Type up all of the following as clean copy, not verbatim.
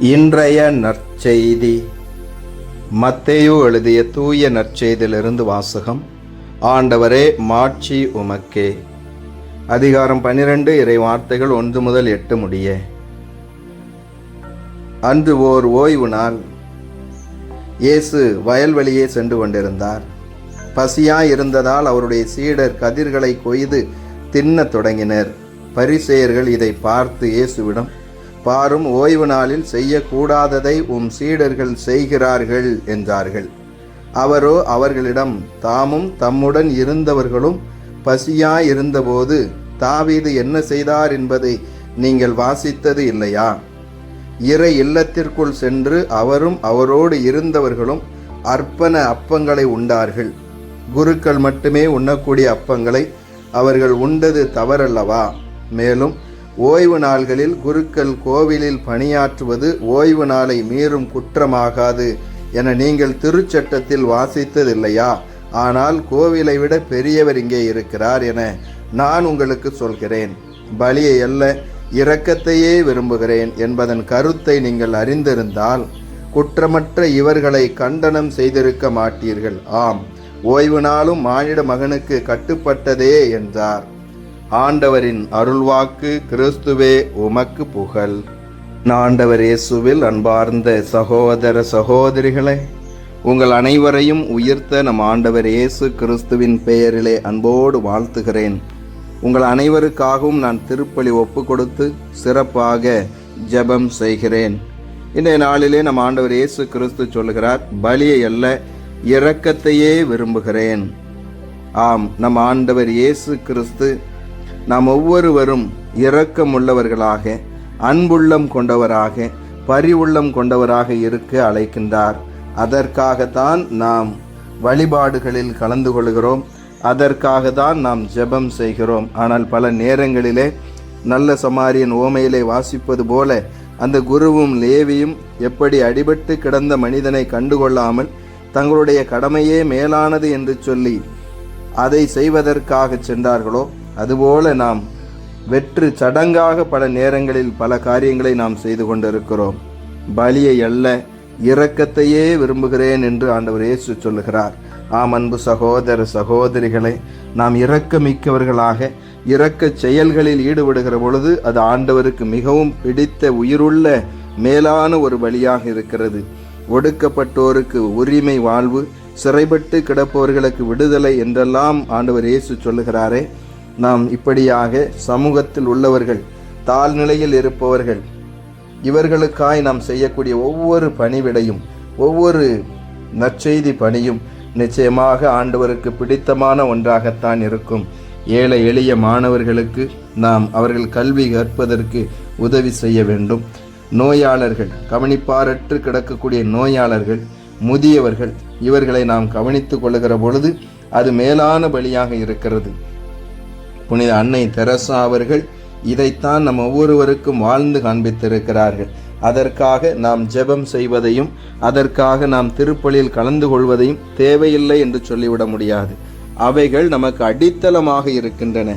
இன்றைய நற்செய்தி மத்தேயு எழுதிய தூய நற்செய்தியிலிருந்து வாசகம். ஆண்டவரே, மாட்சி உமக்கே. அதிகாரம் 12, இறை வார்த்தைகள் 1 முதல் 8 முடிய. அன்று ஓர் ஓய்வு நாள். இயேசு வயல்வெளியே சென்று கொண்டிருந்தார். பசியாயிருந்ததால் அவருடைய சீடர் கதிர்களை கொய்து தின்னத் தொடங்கினர். பரிசேயர்கள் இதை பார்த்து இயேசுவிடம், பாரும், ஓய்வு நாளில் செய்யக்கூடாததை உம் சீடர்கள் செய்கிறார்கள் என்றார்கள். அவரோ அவர்களிடம், தாமும் தம்முடன் இருந்தவர்களும் பசியாயிருந்தபோது தாவீது என்ன செய்தார் என்பதை நீங்கள் வாசித்தது இல்லையா? இறை இல்லத்திற்குள் சென்று அவரும் அவரோடு இருந்தவர்களும் அர்ப்பண அப்பங்களை உண்டார்கள். குருக்கள் மட்டுமே உண்ணக்கூடிய அப்பங்களை அவர்கள் உண்டது தவறல்லவா? மேலும் ஓய்வு நாள்களில் குருக்கள் கோவிலில் பணியாற்றுவது ஓய்வு நாளை மீறும் குற்றமாகாது என நீங்கள் திருச்சட்டத்தில் வாசித்ததில்லையா? ஆனால் கோவிலை விட பெரியவர் இங்கே இருக்கிறார் என நான் உங்களுக்கு சொல்கிறேன். பலியை அல்ல, இரக்கத்தையே விரும்புகிறேன் என்பதன் கருத்தை நீங்கள் அறிந்திருந்தால் குற்றமற்ற இவர்களை கண்டனம் செய்திருக்க மாட்டீர்கள். ஆம், ஓய்வு நாளும் மானிட மகனுக்கு கட்டுப்பட்டதே என்றார். ஆண்டவரின் அருள்வாக்கு. கிறிஸ்துவே, உமக்கு புகழ். ஆண்டவர் இயேசுவில் அன்பார்ந்த சகோதர சகோதரிகளே, உங்கள் அனைவரையும் உயிர்த்த நம் ஆண்டவர் இயேசு கிறிஸ்துவின் பெயரிலே அன்போடு வாழ்த்துகிறேன். உங்கள் அனைவருக்காகவும் நான் திருப்பலி ஒப்பு கொடுத்து சிறப்பாக ஜெபம் செய்கிறேன். இன்றைய நாளிலே நம் ஆண்டவர் இயேசு கிறிஸ்து சொல்லுகிறார், பலியை அல்ல, இரக்கத்தையே விரும்புகிறேன். ஆம், நம் ஆண்டவர் இயேசு கிறிஸ்து நாம் ஒவ்வொருவரும் இரக்கமுள்ளவர்களாக, அன்புள்ளம் கொண்டவராக, பரிவுள்ளம் கொண்டவராக இருக்க அழைக்கின்றார். அதற்காகத்தான் நாம் வழிபாடுகளில் கலந்து கொள்கிறோம். அதற்காகத்தான் நாம் ஜெபம் செய்கிறோம். ஆனால் பல நேரங்களிலே நல்ல சமாரியன் ஓமையிலே வாசிப்பது போல அந்த குருவும் லேவியும் எப்படி அடிபட்டு கிடந்த மனிதனை கண்டுகொள்ளாமல் தங்களுடைய கடமையே மேலானது என்று சொல்லி அதை செய்வதற்காக சென்றார்களோ, அதுபோல நாம் வெற்று சடங்காக பல நேரங்களில் பல காரியங்களை நாம் செய்து கொண்டிருக்கிறோம். பலியை அல்ல, இரக்கத்தையே விரும்புகிறேன் என்று ஆண்டவர் இயேசு சொல்லுகிறார். ஆம், அன்பு சகோதர சகோதரிகளை, நாம் இரக்கமிக்கவர்களாக இரக்க செயல்களில் ஈடுபடுகிற பொழுது அது ஆண்டவருக்கு மிகவும் பிடித்த உயிருள்ள மேலான ஒரு பலியாக இருக்கிறது. ஒடுக்கப்பட்டோருக்கு உரிமை வாழ்வு, சிறைப்பட்டு கிடப்பவர்களுக்கு விடுதலை என்றெல்லாம் ஆண்டவர் இயேசு சொல்லுகிறாரே. நாம் இப்படியாக சமூகத்தில் உள்ளவர்கள், தாழ்நிலையில் இருப்பவர்கள், இவர்களுக்காய் நாம் செய்யக்கூடிய ஒவ்வொரு பணிவிடையும், ஒவ்வொரு நற்செய்தி பணியும் நிச்சயமாக ஆண்டவருக்கு பிடித்தமான ஒன்றாகத்தான் இருக்கும். ஏழை எளிய மாணவர்களுக்கு நாம் அவர்கள் கல்வி கற்பதற்கு உதவி செய்ய வேண்டும். நோயாளர்கள், கவனிப்பாரற்று கிடக்கக்கூடிய நோயாளர்கள், முதியவர்கள், இவர்களை நாம் கவனித்துக் கொள்ளுகிற பொழுது அது மேலான பலியாக இருக்கிறது. புனித அன்னை தெரசா அவர்கள் இதைத்தான் நம் ஒவ்வொருவருக்கும் வாழ்ந்து காண்பித்திருக்கிறார்கள். அதற்காக நாம் ஜெபம் செய்வதையும் அதற்காக நாம் திருப்பலியில் கலந்து கொள்வதையும் தேவையில்லை என்று சொல்லிவிட முடியாது. அவைகள் நமக்கு அடித்தளமாக இருக்கின்றன,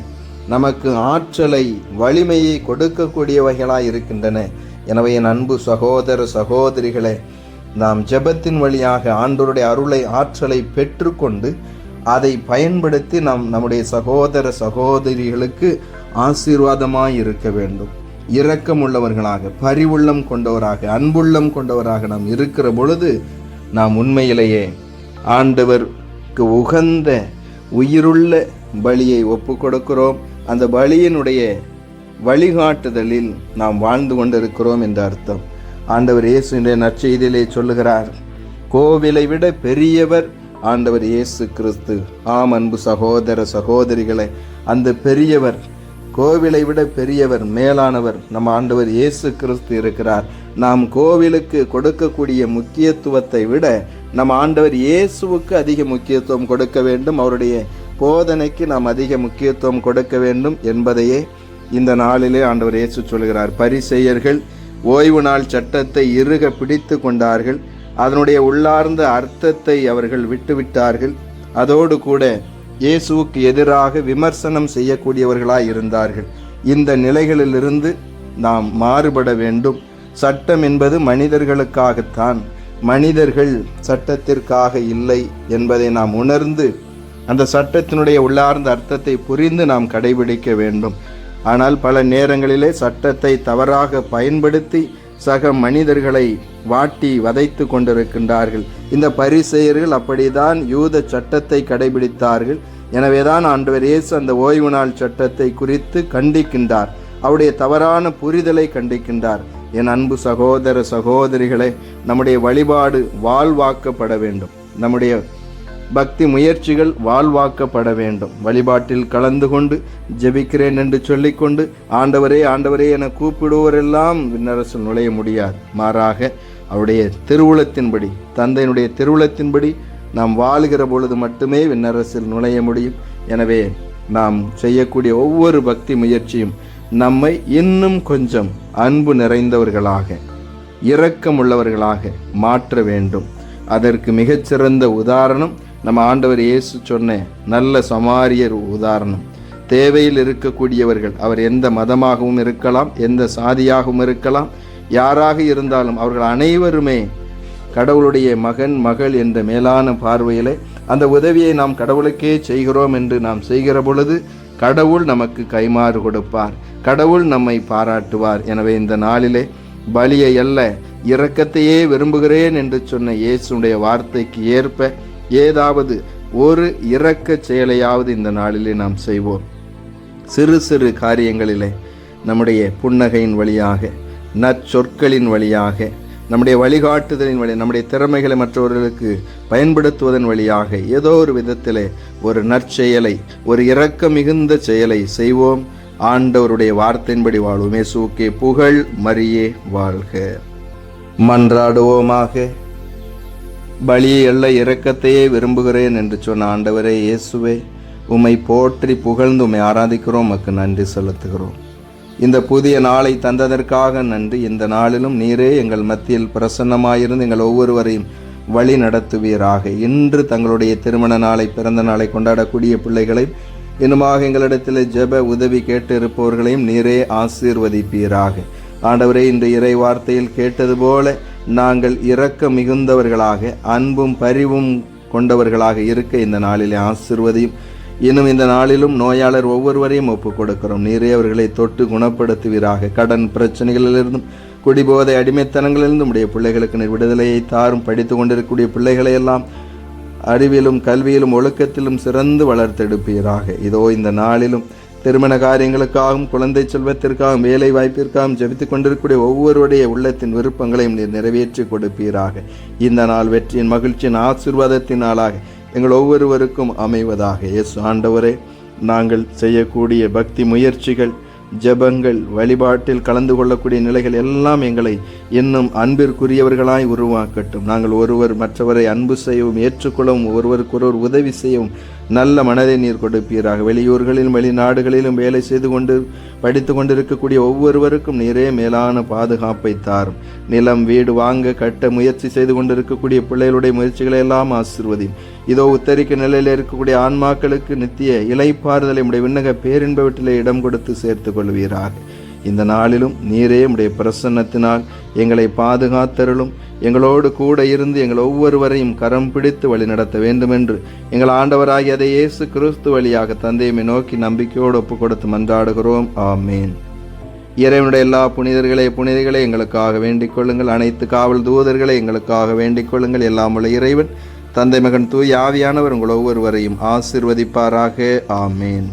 நமக்கு ஆற்றலை, வலிமையை கொடுக்கக்கூடியவைகளாய் இருக்கின்றன. எனவே என் அன்பு சகோதர சகோதரிகளே, நாம் ஜெபத்தின் வழியாக ஆண்டவருடைய அருளை, ஆற்றலை பெற்றுக்கொண்டு அதை பயன்படுத்தி நாம் நம்முடைய சகோதர சகோதரிகளுக்கு ஆசீர்வாதமாய் இருக்க வேண்டும். இரக்கம் உள்ளவர்களாக, பரிவுள்ளம் கொண்டவராக, அன்புள்ளம் கொண்டவராக நாம் இருக்கிற பொழுது நாம் உண்மையிலேயே ஆண்டவருக்கு உகந்த உயிருள்ள பலியை ஒப்பு கொடுக்கிறோம். அந்த பலியினுடைய வழிகாட்டுதலில் நாம் வாழ்ந்து கொண்டிருக்கிறோம் என்ற அர்த்தம். ஆண்டவர் இயேசு இன்றைய நற்செய்தியிலே சொல்லுகிறார், கோவிலை விட பெரியவர் ஆண்டவர் இயேசு கிறிஸ்து. ஆம், அன்பு சகோதர சகோதரிகளை, அந்த பெரியவர், கோவிலை விட பெரியவர், மேலானவர் நம் ஆண்டவர் இயேசு கிறிஸ்து இருக்கிறார். நாம் கோவிலுக்கு கொடுக்கக்கூடிய முக்கியத்துவத்தை விட நம் ஆண்டவர் இயேசுவுக்கு அதிக முக்கியத்துவம் கொடுக்க வேண்டும். அவருடைய போதனைக்கு நாம் அதிக முக்கியத்துவம் கொடுக்க வேண்டும் என்பதையே இந்த நாளிலே ஆண்டவர் இயேசு சொல்கிறார். பரிசேயர்கள் ஓய்வு நாள் சட்டத்தை இறுக பிடித்து கொண்டார்கள். அதனுடைய உள்ளார்ந்த அர்த்தத்தை அவர்கள் விட்டுவிட்டார்கள். அதோடு கூட இயேசுவுக்கு எதிராக விமர்சனம் செய்யக்கூடியவர்களாய் இருந்தார்கள். இந்த நிலைகளிலிருந்து நாம் மாறுபட வேண்டும். சட்டம் என்பது மனிதர்களுக்காகத்தான், மனிதர்கள் சட்டத்திற்காக இல்லை என்பதை நாம் உணர்ந்து அந்த சட்டத்தினுடைய உள்ளார்ந்த அர்த்தத்தை புரிந்து நாம் கடைபிடிக்க வேண்டும். ஆனால் பல நேரங்களிலே சட்டத்தை தவறாக பயன்படுத்தி சக மனிதர்களை வாட்டி வதைத்து கொண்டிருக்கின்றார்கள். இந்த பரிசேயர்கள் அப்படிதான் யூத சட்டத்தை கடைபிடித்தார்கள். எனவேதான் ஆண்டவர் இயேசு அந்த ஓய்வு நாள் சட்டத்தை குறித்து கண்டிக்கின்றார், அவருடைய தவறான புரிதலை கண்டிக்கின்றார். என் அன்பு சகோதர சகோதரிகளே, நம்முடைய வழிபாடு வாழ்வாக்கப்பட வேண்டும், நம்முடைய பக்தி முயற்சிகள் வாழ்வாக்கப்பட வேண்டும். வழிபாட்டில் கலந்து கொண்டு ஜெபிக்கிறேன் என்று சொல்லிக்கொண்டு ஆண்டவரே ஆண்டவரே என கூப்பிடுவோரெல்லாம் விண்ணரசில் நுழைய முடியாது. மாறாக அவருடைய திருவுளத்தின்படி, தந்தையினுடைய திருவுளத்தின்படி நாம் வாழுகிற பொழுது மட்டுமே விண்ணரசில் நுழைய முடியும். எனவே நாம் செய்யக்கூடிய ஒவ்வொரு பக்தி முயற்சியும் நம்மை இன்னும் கொஞ்சம் அன்பு நிறைந்தவர்களாக, இரக்கமுள்ளவர்களாக மாற்ற வேண்டும். அதற்கு மிகச்சிறந்த உதாரணம் நம்ம ஆண்டவர் இயேசு சொன்ன நல்ல சமாரியர் உதாரணம். தேவையில் இருக்கக்கூடியவர்கள், அவர் எந்த மதமாகவும் இருக்கலாம், எந்த சாதியாகவும் இருக்கலாம், யாராக இருந்தாலும் அவர்கள் அனைவருமே கடவுளுடைய மகன் மகள் என்ற மேலான பார்வையிலே அந்த உதவியை நாம் கடவுளுக்கே செய்கிறோம் என்று நாம் செய்கிற பொழுது கடவுள் நமக்கு கைமாறு கொடுப்பார், கடவுள் நம்மை பாராட்டுவார். எனவே இந்த நாளிலே பலியை அல்ல இரக்கத்தையே விரும்புகிறேன் என்று சொன்ன இயேசுடைய வார்த்தைக்கு ஏற்ப ஏதாவது ஒரு இரக்க செயலையாவது இந்த நாளிலே நாம் செய்வோம். சிறு சிறு காரியங்களிலே நம்முடைய புன்னகையின் வழியாக, நற்சொற்களின் வழியாக, நம்முடைய வழிகாட்டுதலின் வழி, நம்முடைய திறமைகளை மற்றவர்களுக்கு பயன்படுத்துவதன் வழியாக ஏதோ ஒரு விதத்திலே ஒரு நற்செயலை, ஒரு இரக்க மிகுந்த செயலை செய்வோம். ஆண்டவருடைய வார்த்தையின்படி வாழ்வோம். இயேசுவுக்கே புகழ், மரியே வாழ்க. மன்றாடுவோமாக. பலியை அல்ல இரக்கத்தையே விரும்புகிறேன் என்று சொன்ன ஆண்டவரே இயேசுவே, உம்மை போற்றி புகழ்ந்து உம்மை ஆராதிக்கிறோம், உமக்கு நன்றி செலுத்துகிறோம். இந்த புதிய நாளை தந்ததற்காக நன்றி. இந்த நாளிலும் நீரே எங்கள் மத்தியில் பிரசன்னமாயிருந்து எங்கள் ஒவ்வொருவரையும் வழி நடத்துவீராக. இன்று தங்களுடைய திருமண நாளை, பிறந்த நாளை கொண்டாடக்கூடிய பிள்ளைகளையும் இன்னுமாக எங்களிடத்தில் ஜெப உதவி கேட்டு இருப்பவர்களையும் நீரே ஆசீர்வதிப்பீராக. ஆண்டவரே, இன்று இறை வார்த்தையில் கேட்டது போல நாங்கள் இரக்க மிகுந்தவர்களாக, அன்பும் பரிவும் கொண்டவர்களாக இருக்க இந்த நாளிலே ஆசீர்வதியும். இன்னும் இந்த நாளிலும் நோயாளர் ஒவ்வொருவரையும் ஒப்புக் கொடுக்கிறோம். நீரே அவர்களை தொட்டு குணப்படுத்துவீராக. கடன் பிரச்சனைகளிலிருந்தும் குடிபோதை அடிமைத்தனங்களிலிருந்தும் உடைய பிள்ளைகளுக்கு நீர் விடுதலையை தாரும். படித்து கொண்டிருக்கக்கூடிய பிள்ளைகளை எல்லாம் அறிவிலும் கல்வியிலும் ஒழுக்கத்திலும் சிறந்து வளர்த்தெடுப்பீராக. இதோ இந்த நாளிலும் திருமண காரியங்களுக்காகவும், குழந்தை செல்வத்திற்காகவும், வேலை வாய்ப்பிற்காகவும் ஜெபித்துக் கொண்டிருக்கக்கூடிய ஒவ்வொருடைய உள்ளத்தின் விருப்பங்களையும் நீர் நிறைவேற்றி கொடுப்பீராக. இந்த நாள் வெற்றியின், மகிழ்ச்சியின், ஆசீர்வாதத்தின் நாளாக எங்கள் ஒவ்வொருவருக்கும் அமைவதாக. இயேசு ஆண்டவரே, நாங்கள் செய்யக்கூடிய பக்தி முயற்சிகள், ஜெபங்கள், வழிபாட்டில் கலந்து கொள்ளக்கூடிய நிலைகள் எல்லாம் எங்களை இன்னும் அன்பிற்குரியவர்களாய் உருவாக்கட்டும். நாங்கள் ஒருவர் மற்றவரை அன்பு செய்யவும், ஏற்றுக்கொள்ளவும், ஒருவருக்கொருவர் உதவி செய்யவும் நல்ல மனதை நீர் கொடுப்பீராக. வெளியூர்களிலும் வெளிநாடுகளிலும் வேலை செய்து கொண்டு படித்து கொண்டிருக்கக்கூடிய ஒவ்வொருவருக்கும் நீரே மேலான பாதுகாப்பை தாரும். நிலம், வீடு வாங்க கட்ட முயற்சி செய்து கொண்டிருக்கக்கூடிய பிள்ளைகளுடைய முயற்சிகளை எல்லாம் ஆசீர்வதியும். இதோ உத்தரிக்க நிலையில் இருக்கக்கூடிய ஆன்மாக்களுக்கு நித்திய இளைப்பாறுதலை உடைய விண்ணக பேரின்ப வீட்டிலே இடம் கொடுத்து சேர்த்து கொள்வீராக. இந்த நாளிலும் நீரே உடைய பிரசன்னத்தினால் எங்களை பாதுகாத்தருளும். எங்களோடு கூட இருந்து எங்கள் ஒவ்வொருவரையும் கரம் பிடித்து வழி நடத்த வேண்டுமென்று எங்கள் ஆண்டவராகிய அதை இயேசு கிறிஸ்து வழியாக தந்தையை நோக்கி நம்பிக்கையோடு ஒப்பு கொடுத்து மன்றாடுகிறோம். ஆமேன். இறைவனுடைய எல்லா புனிதர்களை எங்களுக்காக வேண்டிக் கொள்ளுங்கள். அனைத்து காவல் தூதர்களை எங்களுக்காக வேண்டிக் கொள்ளுங்கள். எல்லாம் உள்ள இறைவன் தந்தை, மகன், தூய ஆவியானவர் உங்கள் ஒவ்வொருவரையும் ஆசீர்வதிப்பாராக. ஆமேன்.